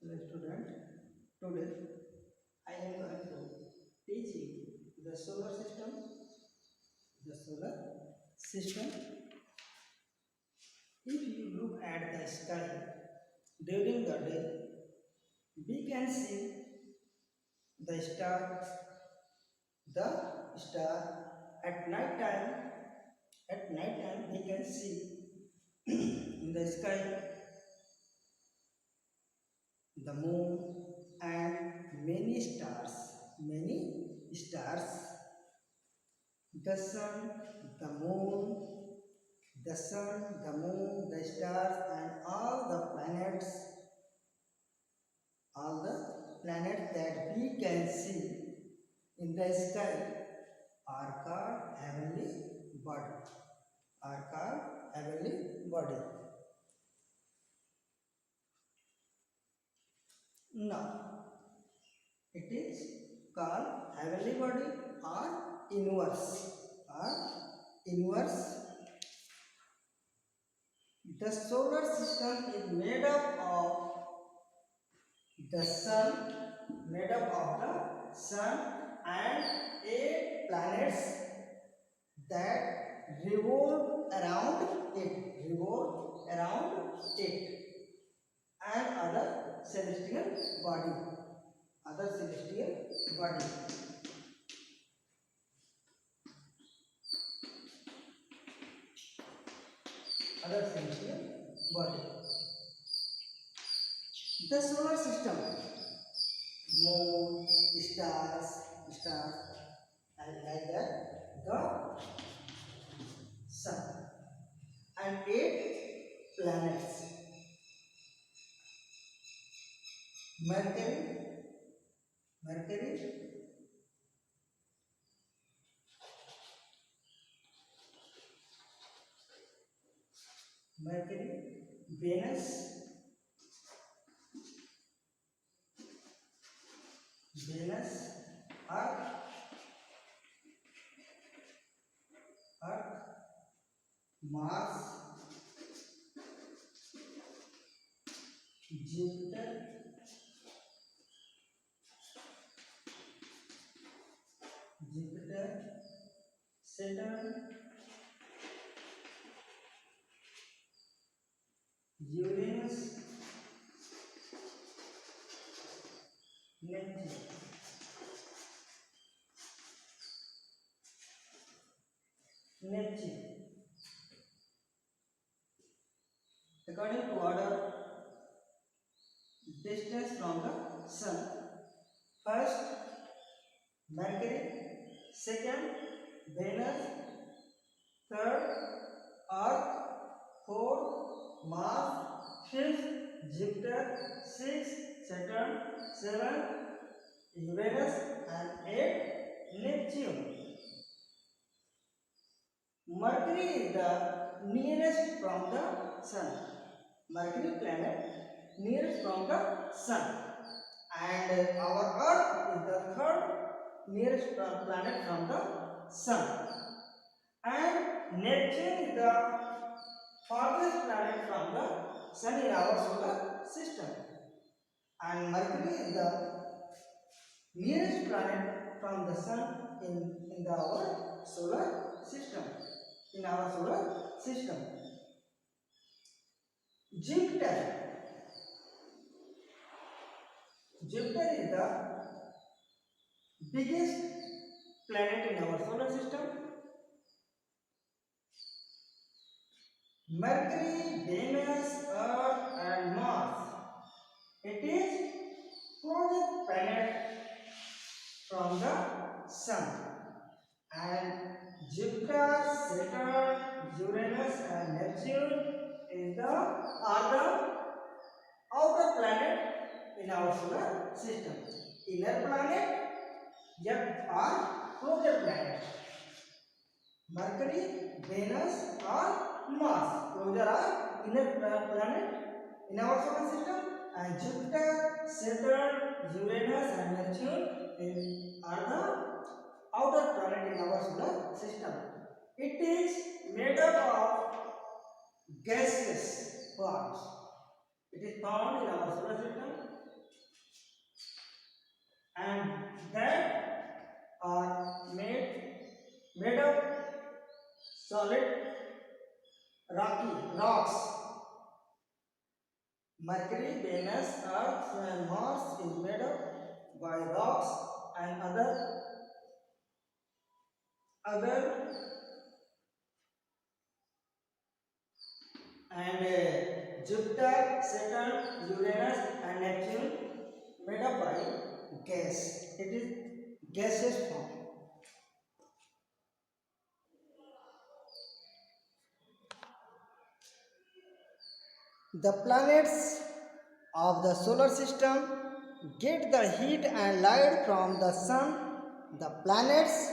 Hello student, today I am going to teach you the solar system. The solar system. If you look at the sky during the day, we can see the star. The star at night time. At night time, we can see in the sky the moon and many stars. Many stars. The sun, the moon, the sun, the moon, the stars, and all the planets that we can see in the sky are called heavenly body. Are called heavenly body. Now, it is called heavenly body or universe. The solar system is made up of the sun, and 8 planets that revolve around it, and other celestial body. Other celestial body. The solar system, moon, stars, and like that, the sun, and 8 planets. Mercury, Mercury, Venus, Earth, Mars, Jupiter, Saturn, Uranus, Neptune. According to order, distance from the sun. First, Mercury. Second, Venus. Third, Earth. Fourth, Mars. Fifth, Jupiter. Sixth, Saturn. Seventh, Uranus. And eighth, Neptune. Mercury is the nearest from the sun. Mercury planet nearest from the sun, and our Earth is the third nearest planet from the sun, and Neptune is the farthest planet from the sun in our solar system, and Mercury is the nearest planet from the sun in our solar system. Jupiter. Jupiter is the biggest planet in our solar system. Mercury, Venus, Earth, and Mars. It is closest planet from the sun. And Jupiter, Saturn, Uranus, and Neptune are the outer planet in our solar system. Inner planet yet are closer planet. Mercury, Venus, or Mars. Closer are inner planet in our solar system, and Jupiter, Saturn, Uranus, and Neptune are the outer planet in our solar system. It is made up of gaseous forms. It is found in our solar system and that are made of solid rocky rocks. Mercury, Venus, Earth, and Mars is made up by rocks and other and Jupiter, Saturn, Uranus, and Neptune made up by gas. It is gaseous form. The planets of the solar system get the heat and light from the sun. The planets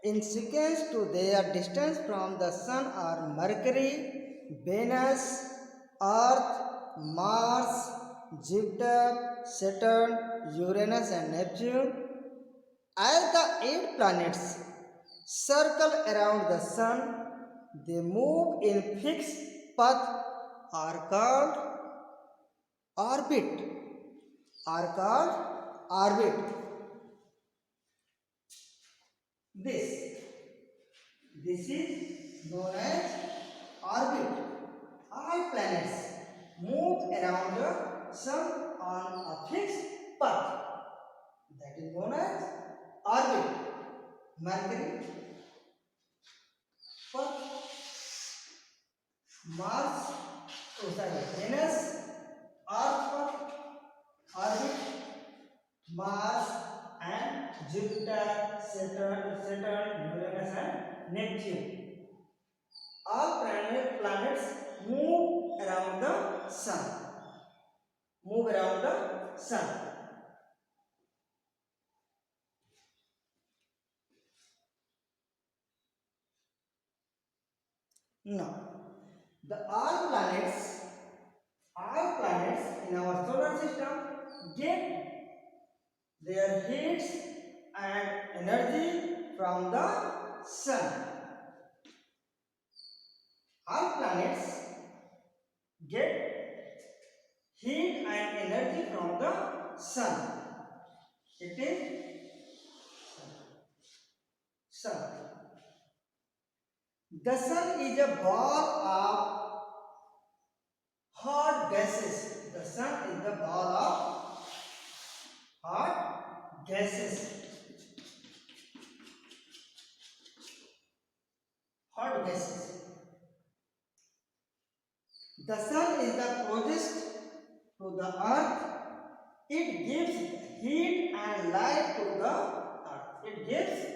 in sequence to their distance from the sun are Mercury, Venus, Earth, Mars, Jupiter, Saturn, Uranus, and Neptune. As the eight planets circle around the sun, they move in fixed path are called orbit. Are called orbit. This is known as orbit. All planets move around the sun on a fixed path. That is known as orbit. Mercury, Earth, Mars, Venus, Earth, orbit, Mars, and Jupiter, Saturn, Uranus, and Neptune. All planets move around the sun. Move around the sun. Now, all planets in our solar system get their heats and energy from the sun. All planets get heat and energy from the sun. It is sun. The sun is a ball of hot gases. The sun is the ball of hot gases. Hot gases. The sun is the closest to the earth. It gives heat and light to the earth. It gives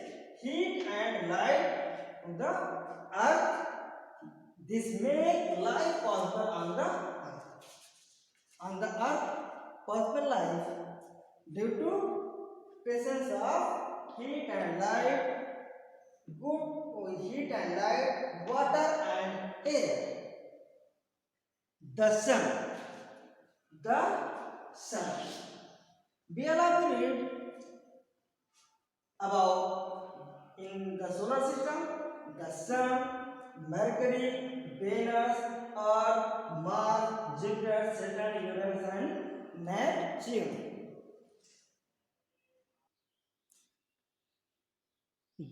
heat and light to the earth. This makes life possible on the earth. On the earth, possible life due to presence of heat and light, good heat and light, water and air. The sun. The sun. We elaborate about in the solar system, the sun, Mercury, Venus, Earth, Mars, Jupiter, Saturn, Uranus, and Neptune.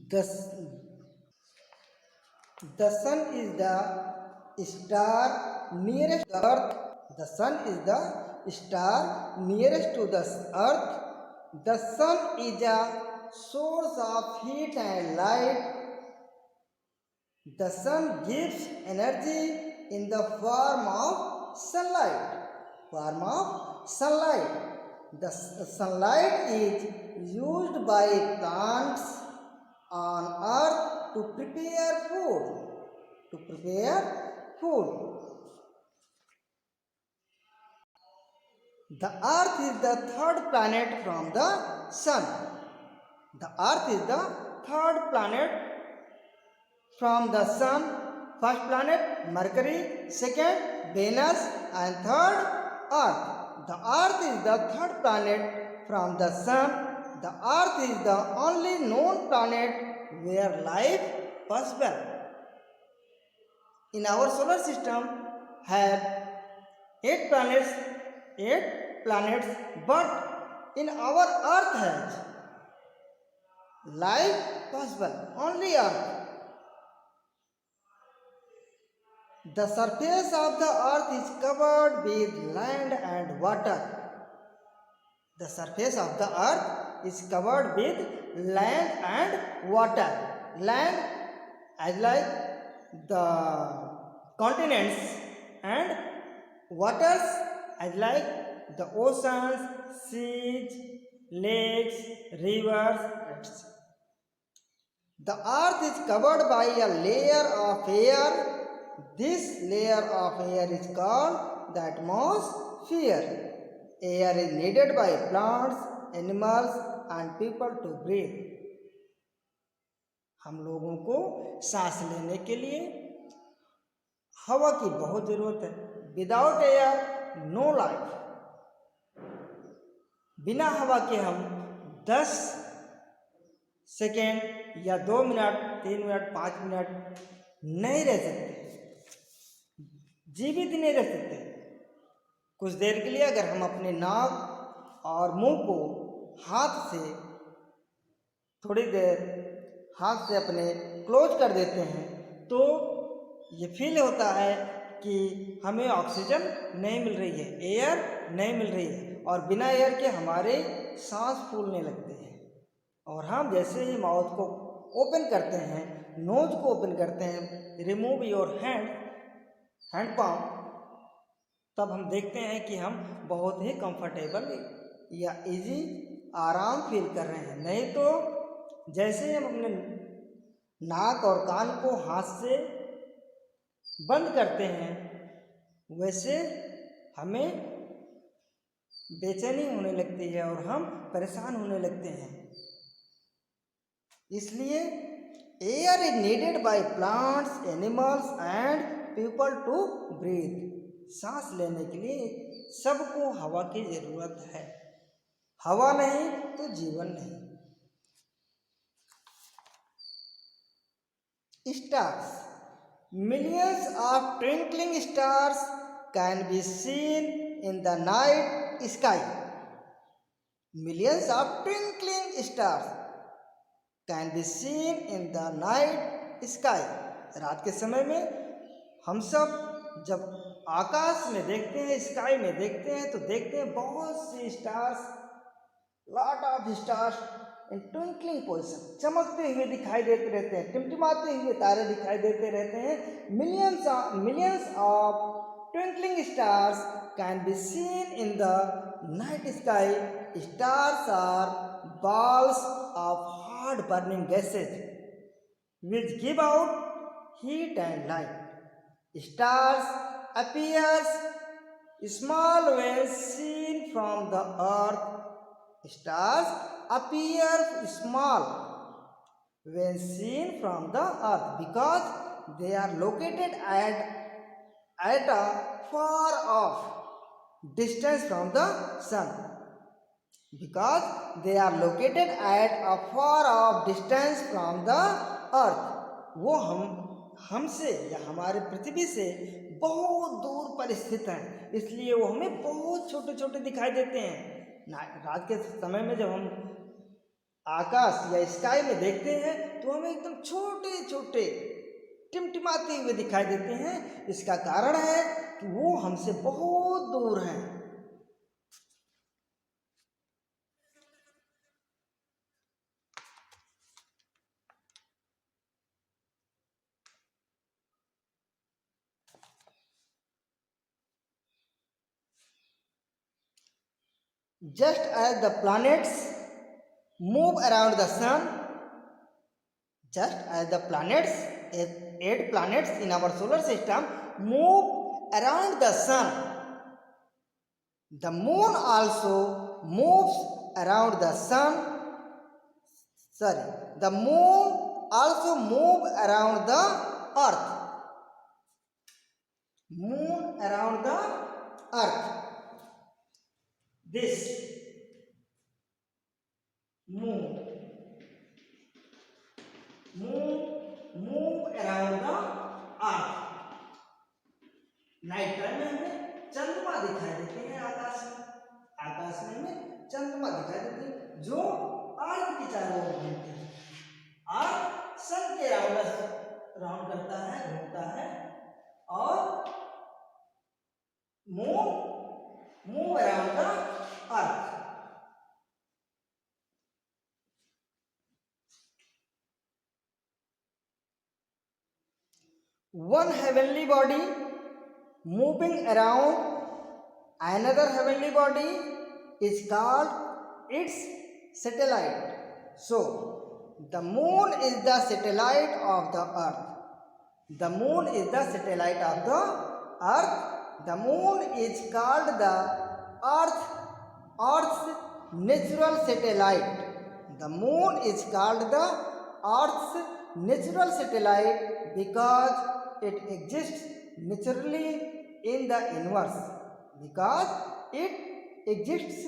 The, the sun is the star nearest to the earth. The sun is the star nearest to the earth. The sun is a source of heat and light. The sun gives energy in the form of sunlight. Form of sunlight. The sunlight is used by plants on earth to prepare food. To prepare food. The earth is the third planet from the sun. The earth is the third planet from the sun. First planet Mercury, second Venus, and third earth. The earth is the third planet from the sun. The earth is the only known planet where life possible. In our solar system have 8 planets, but in our earth has life possible, only earth. The surface of the earth is covered with land and water. The surface of the earth is covered with land and water. Land as like the continents and waters as like the oceans, seas, lakes, rivers, etc. The earth is covered by a layer of air. This layer of air is called the atmosphere. Air is needed by plants, animals and people to breathe. हम लोगों को सांस लेने के लिए हवा की बहुत जरूरत है. Without air no life. बिना हवा के हम 10 सेकेंड या 2 मिनट, 3 मिनट, 5 मिनट नहीं रह सकते, जीवित नहीं रह सकते. कुछ देर के लिए अगर हम अपने नाक और मुंह को हाथ से थोड़ी देर हाथ से अपने क्लोज कर देते हैं तो ये फील होता है कि हमें ऑक्सीजन नहीं मिल रही है, एयर नहीं मिल रही है, और बिना एयर के हमारे सांस फूलने लगते हैं. और हम जैसे ही माउथ को ओपन करते हैं, नोज को ओपन करते हैं, रिमूव योर हैंड पाम, तब हम देखते हैं कि हम बहुत ही कंफर्टेबल या इजी आराम फील कर रहे हैं. नहीं तो जैसे हम अपने नाक और कान को हाथ से बंद करते हैं वैसे हमें बेचैनी होने लगती है और हम परेशान होने लगते हैं. इसलिए air is needed by plants, animals and people to breathe. सांस लेने के लिए सबको हवा की जरूरत है. हवा नहीं तो जीवन नहीं. Stars. Millions of twinkling stars can be seen in the night sky. Millions of twinkling stars can be seen in the night sky. रात के समय में हम सब जब आकाश में देखते हैं, स्काई में देखते हैं, तो देखते हैं बहुत सी stars, lot of stars in twinkling position, चमकते हुए दिखाई देते रहते हैं, टिमटिमाते हुए तारे दिखाई देते रहते हैं. Millions of twinkling stars can be seen in the night sky. Stars are balls of hard burning gases which give out heat and light. Stars appears small when seen from the earth. Stars appear small when seen from the earth because they are located at a far off distance from the sun. Because they are located at a far off distance from the earth. वो हमसे या हमारे पृथ्वी से बहुत दूर पर स्थित हैं, इसलिए वो हमें बहुत छोटे छोटे दिखाई देते हैं. रात के समय में जब हम आकाश या स्काई में देखते हैं तो हमें एकदम छोटे छोटे टिमटिमाते हुए दिखाई देते हैं. इसका कारण है कि वो हमसे बहुत दूर हैं. Just as the planets move around the sun, just as the planets, 8 planets in our solar system move around the sun, the moon also moves around the sun. The moon also moves around the earth. Moon around the earth. This moon move around the earth. Night time में हमें चंद्रमा दिखाई देते हैं. आकाश में हमें चंद्रमा दिखाई moon move around the earth. One heavenly body moving around another heavenly body is called its satellite. So, the moon is the satellite of the earth. The moon is the satellite of the earth. The moon is called the earth's natural satellite. The moon is called the earth's natural satellite because it exists naturally in the universe. Because it exists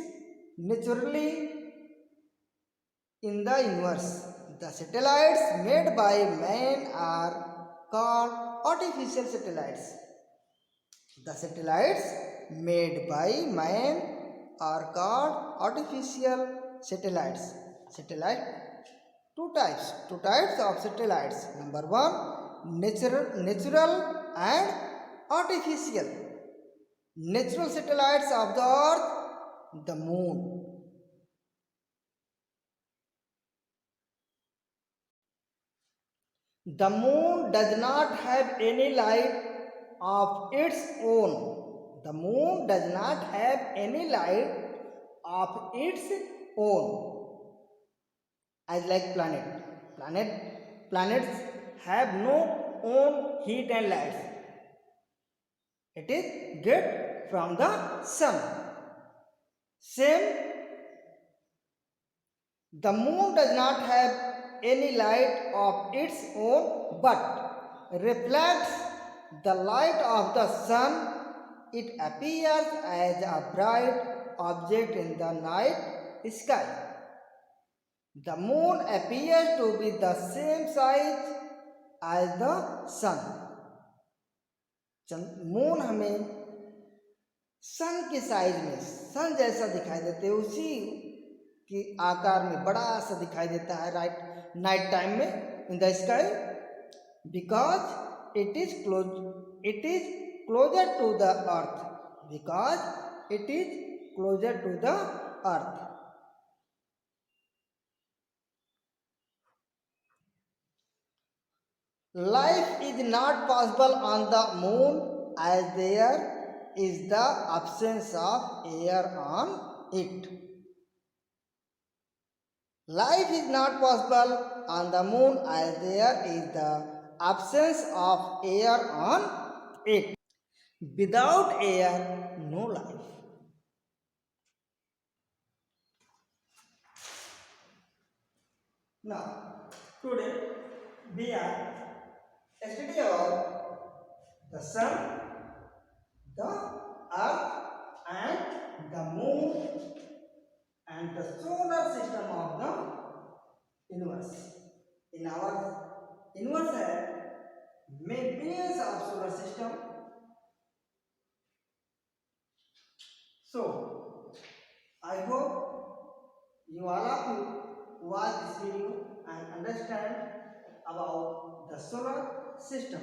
naturally in the universe. The satellites made by man are called artificial satellites. The satellites made by man are called artificial satellites. Satellite two types of satellites. Number one, natural and artificial. Natural satellites of the earth, the moon. The moon does not have any light of its own. The moon does not have any light of its own. As like planets have no own heat and lights. It is get from the sun. Same, the moon does not have any light of its own but reflects the light of the sun. It appears as a bright object in the night sky. The moon appears to be the same size as the sun. Moon हमें सन के size में सन जैसा दिखाई देते हैं, उसी के आकार में बड़ा सा दिखाई देता है नाइट टाइम में in the sky, because it is closer to the earth. Because it is closer to the earth. Life is not possible on the moon as there is the absence of air on it. Life is not possible on the moon as there is the absence of air on it. Without air, no life. Now, today we are study about the sun, the earth and the moon and the solar system of the universe. In our universe have billions of solar system. So I hope you all of you watch this video and understand about the solar system.